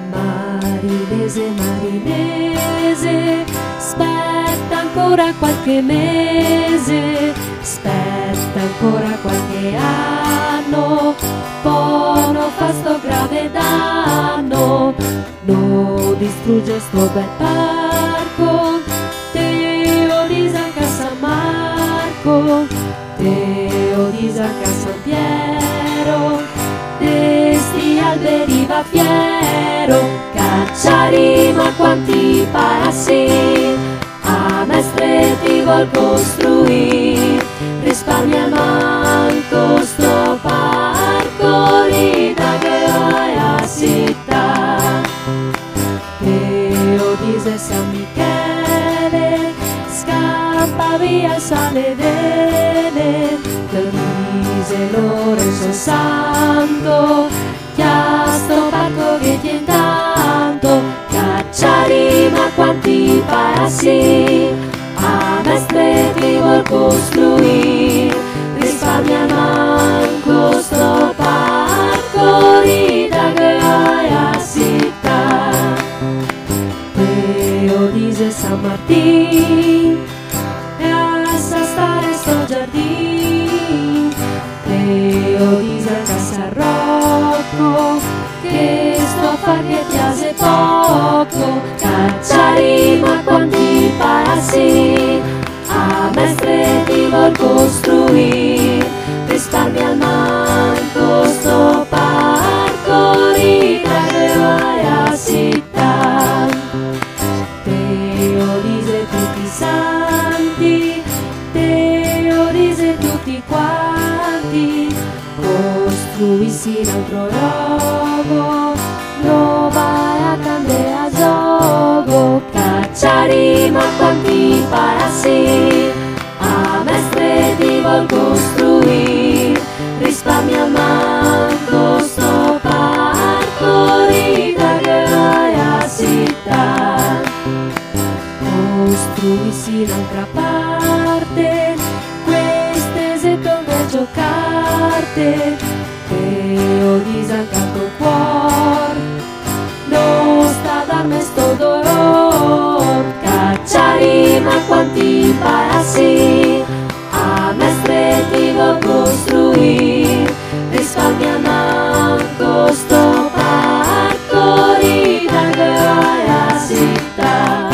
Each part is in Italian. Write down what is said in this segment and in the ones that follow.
Marinese, marinese, aspetta ancora qualche mese, aspetta ancora qualche anno, poi non fa sto grave danno, non distrugge sto bel parco, Teo di San Marco, Teo di San Piero, desti alberi va fiero, cacciari ma quanti passi, a mestre ti vuol costruire, risparmia manco sto parco, rida che vai a città, Teo di San Michele, scappa via sale vele, dice Lorenzo Santo, chià sto parco che tiene tanto, cacciari ma quanti passi, a mestre ti vuol costruire, risparmia manco sto parco, rida che vai a città, Teo dice San Martin, e a stare sto giardino, Teo di San Rocco, che sto far che piace poco, cacciari ma quanti passi, a mestre ti vuol costruire, risparmia al manco sto parco, rida che vai a città, Teo dice tutti i santi, Teo dice tutti quanti, costruissi un altro luogo, lo vai a cambiare a gioco, cacciari ma quanti passi, a mestre ti vuol costruire, risparmia manco sto parco, rida che vai a città, costruissi un'altra parte, queste se torna giocarte, Teo di San Canto cuor, non sta a darmi sto dolor, cacciari ma quanti passi, a mestre ti vuol costruire, risparmia manco sto parco, rida che vai a città.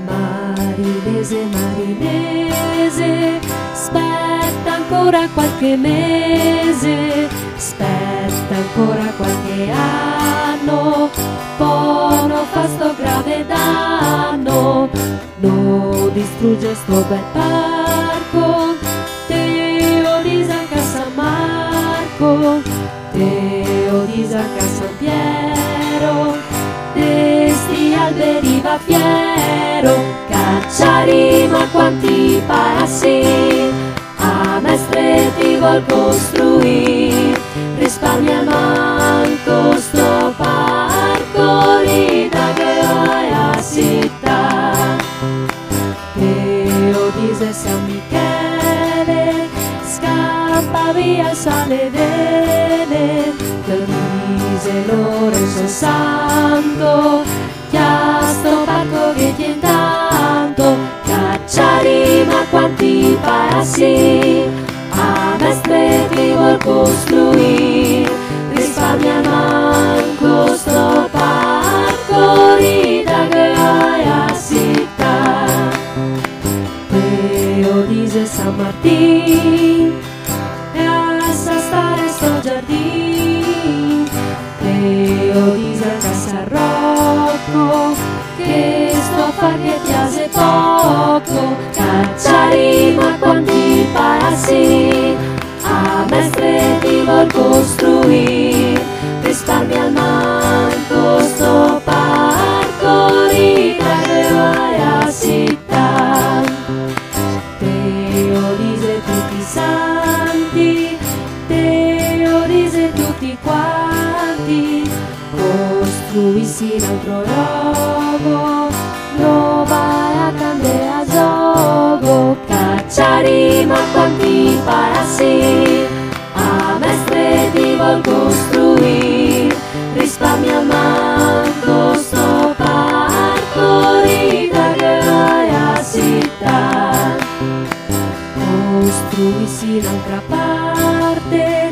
Marinese, marinese, aspetta ancora qualche mese, aspetta ancora qualche anno, poi non fa sto grave danno, non distrugge sto bel parco, Teo di San Marco, Teo di San Piero, desti alberi va fiero, cacciari ma quanti passi, a mestre ti vuol costruire, risparmia manco sto parco, rida che vai a città, Teo dice San Michele, scappa via sale vele, dice Lorenzo Santo, chià sto parco che tiene tanto, cacciari ma quanti passi, a mestre ti vuol costruire, risparmia manco sto parco, rida che vai a città, Teo dice San Martin, e a stare sto giardino, Teo di San Rocco, che sto far che piace poco, cacciari ma quanti passi, a mestre ti vuol costruire, risparmia al manco sto parco, rida che vai a città, Teo dice tutti i santi, Teo dice tutti quanti, costruissi un altro logo, no vai a cambiare a gioco, cacciari ma quanti parassi, a mestre ti vuol costruire, risparmia manco sto parcori da a città, costruissi un'altra parte,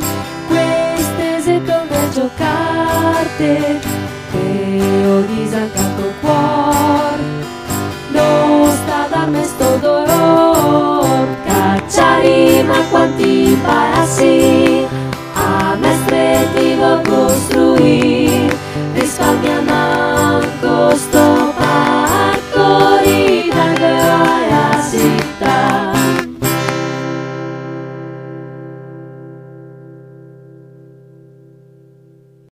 queste se come giocarte, che ho disancato cuore, non sta da me sto dolore, cacciari ma quanti parassi, a mestre ti vuol costruire.